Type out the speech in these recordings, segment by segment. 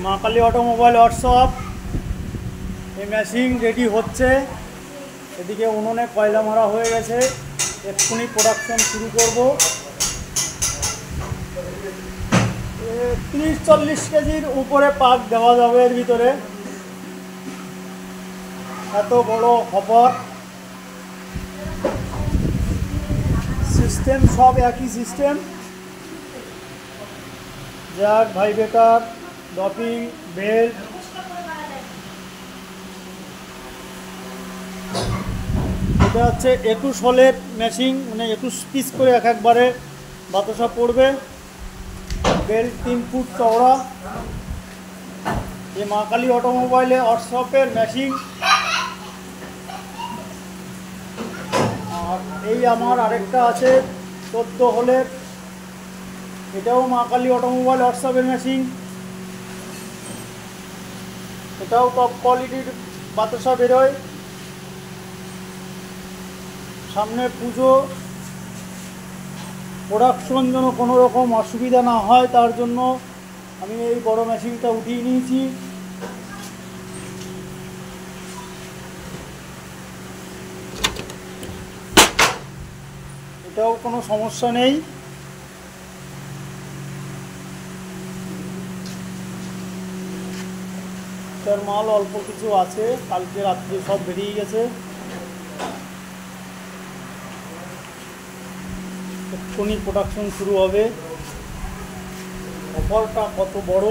মা Kali automobile workshop এই machine ready হচ্ছে। এদিকে উনুনে কয়লা মারা হয়ে গেছে, এক্ষুনি প্রোডাকশন শুরু করব। 30-40 কেজির উপরে পাক দেওয়া যাবে এর ভিতরে। এত বড় হপার, সিস্টেম সব একই system, Jack, vibrator, doping, belt. এটা হচ্ছে 21 হলের মেশিন, মানে 21 পিস করে একবারে বাতাসা পড়বে। বেল্ট 3 ফুট চওড়া। এই মা কালী অটোমোবাইলে ওয়ার্কশপের মেশিন। আর এই আমার আরেকটা আছে 14 হলের, এটাও মা কালী অটোমোবাইল ওয়ার্কশপের মেশিন। এটাও টপ কোয়ালিটির বাতাসা বেরোয়। সামনে পুজো, প্রোডাকশন যেন কোনো রকম অসুবিধা না হয় তার জন্য আমি এই বড় মেশিনটা উঠিয়ে নিয়েছি। এটাও কোনো সমস্যা নেই। এটার মাল অল্প কিছু আছে, কালকে রাত্রে সব বেরিয়ে গেছে। এক্ষুনি প্রোডাকশন শুরু হবে। অফারটা কত বড়!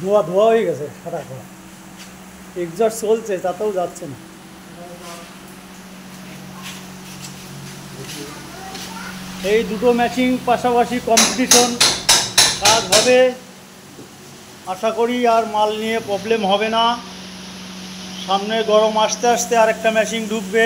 ধোয়া ধোয়া হয়ে গেছে, সারা ধোয়া, এক্সস্ট চলছে তাতেও যাচ্ছে না। এই দুটো মেশিন পাশাপাশি কম্পিটিশন কাজ হবে, আশা করি আর মাল নিয়ে প্রবলেম হবে না। সামনে গরম আসতে আসতে আরেকটা মেশিন ঢুকবে।